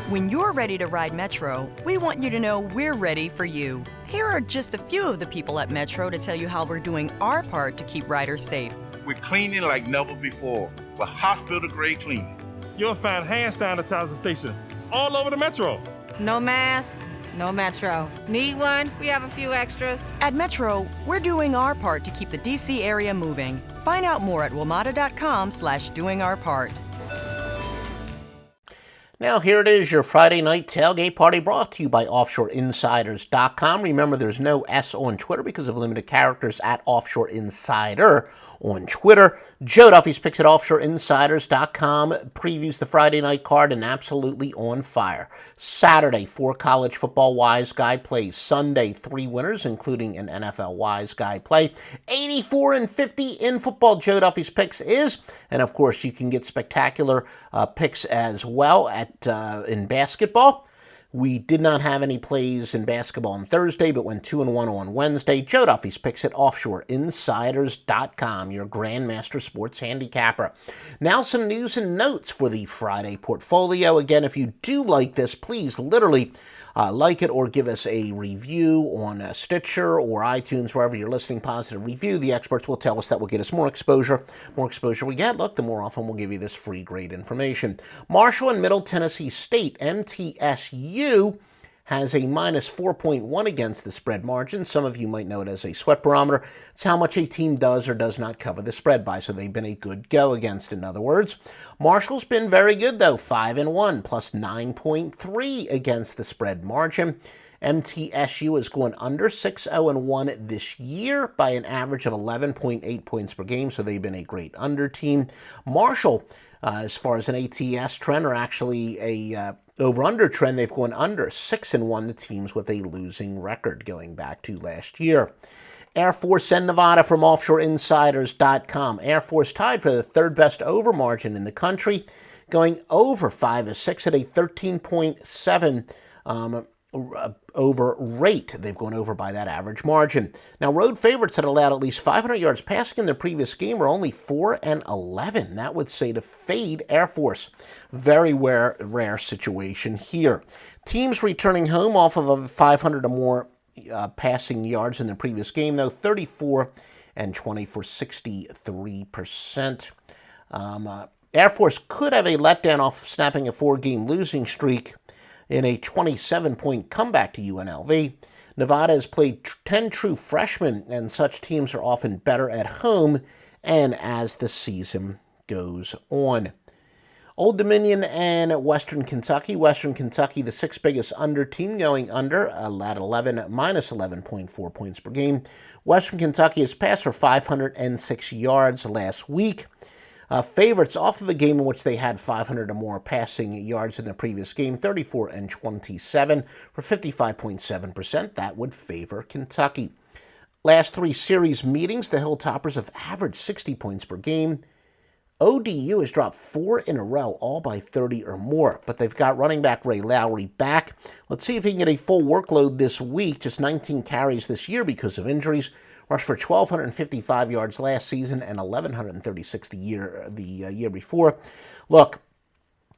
When you're ready to ride Metro, we want you to know we're ready for you. Here are just a few of the people at Metro to tell you how we're doing our part to keep riders safe. We're cleaning like never before with hospital-grade cleaning. You'll find hand sanitizer stations all over the Metro. No mask, no Metro. Need one? We have a few extras. At Metro, we're doing our part to keep the D.C. area moving. Find out more at WMATA.com/doingourpart. Now here it is, your Friday night tailgate party brought to you by OffshoreInsiders.com. Remember, there's no S on Twitter because of limited characters at Offshore Insider on Twitter. Joe Duffy's picks at OffshoreInsiders.com previews the Friday night card and absolutely on fire. Saturday, 4 college football Wise Guy plays. Sunday, 3 winners, including an NFL Wise Guy play. 84-50 in football, Joe Duffy's picks is. And of course, you can get spectacular picks as well at in basketball. We did not have any plays in basketball on Thursday, but went 2-1 on Wednesday. Joe Duffy's picks at OffshoreInsiders.com, your Grandmaster Sports handicapper. Now some news and notes for the Friday portfolio. Again, if you do like this, please literally like it or give us a review on Stitcher or iTunes, wherever you're listening. Positive review. The experts will tell us that will get us more exposure. More exposure we get, look, the more often we'll give you this free, great information. Marshall and Middle Tennessee State, MTSU, has a minus 4.1 against the spread margin. Some of you might know it as a sweat barometer. It's how much a team does or does not cover the spread by, so they've been a good go against, in other words. Marshall's been very good, though, 5-1, plus 9.3 against the spread margin. MTSU is going under 6-0-1 this year by an average of 11.8 points per game, so they've been a great under team. Marshall, as far as an ATS trend, are actually a over-under trend. They've gone under 6-1 to teams with a losing record going back to last year. Air Force and Nevada from OffshoreInsiders.com. Air Force tied for the third best over margin in the country, going over 5-6 at a 13.7 over rate. They've gone over by that average margin. Now, road favorites that allowed at least 500 yards passing in their previous game are only 4-11. That would say to fade Air Force. Very rare situation here. Teams returning home off of 500 or more passing yards in the previous game, though, 34 and 20 for 63%. Air Force could have a letdown off snapping a 4-game losing streak in a 27-point comeback to UNLV. Nevada has played 10 true freshmen, and such teams are often better at home and as the season goes on. Old Dominion and Western Kentucky. Western Kentucky, the 6th biggest under team, going under at 11, minus 11.4 points per game. Western Kentucky has passed for 506 yards last week. Favorites off of a game in which they had 500 or more passing yards in the previous game, 34 and 27 for 55.7%. That would favor Kentucky. Last 3 series meetings, the Hilltoppers have averaged 60 points per game. ODU has dropped 4 in a row, all by 30 or more, but they've got running back Ray Lowry back. Let's see if he can get a full workload this week. Just 19 carries this year because of injuries. Rushed for 1,255 yards last season and 1,136 the year before. Look,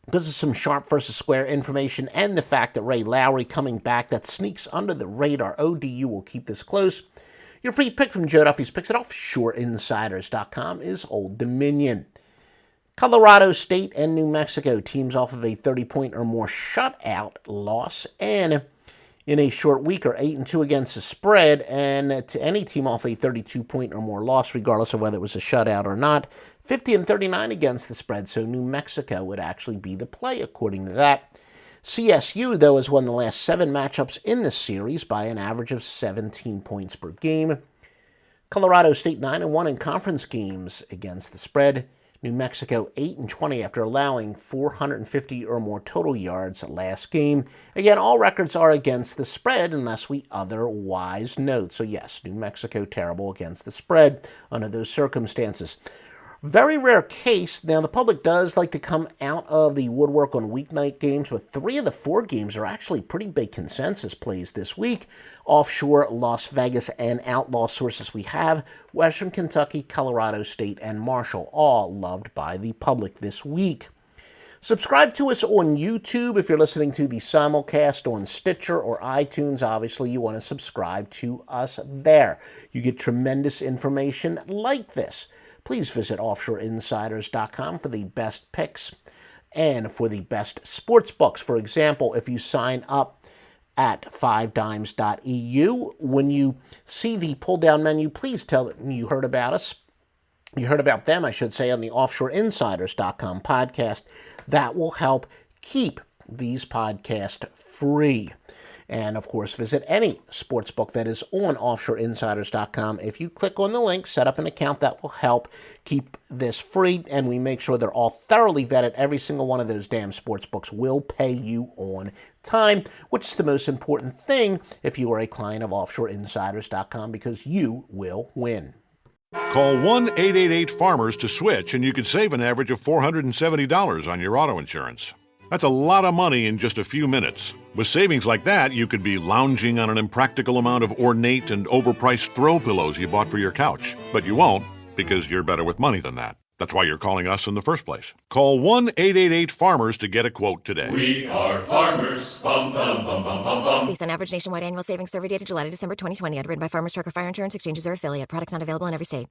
because of some sharp versus square information and the fact that Ray Lowry coming back, that sneaks under the radar, ODU will keep this close. Your free pick from Joe Duffy's picks at OffshoreInsiders.com is Old Dominion. Colorado State and New Mexico, teams off of a 30-point or more shutout loss, and in a short week are 8-2 against the spread, and to any team off a 32-point or more loss, regardless of whether it was a shutout or not, 50-39 against the spread, so New Mexico would actually be the play according to that. CSU, though, has won the last 7 matchups in the series by an average of 17 points per game. Colorado State 9-1 in conference games against the spread. New Mexico 8-20 after allowing 450 or more total yards last game. Again, all records are against the spread unless we otherwise note. So yes, New Mexico terrible against the spread under those circumstances. Very rare case. Now, the public does like to come out of the woodwork on weeknight games, but 3 of the 4 games are actually pretty big consensus plays this week. Offshore, Las Vegas, and outlaw sources we have. Western Kentucky, Colorado State, and Marshall, all loved by the public this week. Subscribe to us on YouTube. If you're listening to the simulcast on Stitcher or iTunes, obviously you want to subscribe to us there. You get tremendous information like this. Please visit offshoreinsiders.com for the best picks and for the best sports books. For example, if you sign up at 5dimes.eu, when you see the pull-down menu, please tell them you heard about us. You heard about them, I should say, on the offshoreinsiders.com podcast. That will help keep these podcasts free. And, of course, visit any sports book that is on offshoreinsiders.com. If you click on the link, set up an account, that will help keep this free. And we make sure they're all thoroughly vetted. Every single one of those damn sports books will pay you on time, which is the most important thing if you are a client of offshoreinsiders.com, because you will win. Call 1-888-FARMERS to switch, and you could save an average of $470 on your auto insurance. That's a lot of money in just a few minutes. With savings like that, you could be lounging on an impractical amount of ornate and overpriced throw pillows you bought for your couch. But you won't, because you're better with money than that. That's why you're calling us in the first place. Call 1-888-FARMERS to get a quote today. We are farmers. Bum, bum, bum, bum, bum, bum. Based on average nationwide annual savings survey data July to December 2020. Underwritten by Farmers Trucker Fire Insurance Exchanges or affiliate. Products not available in every state.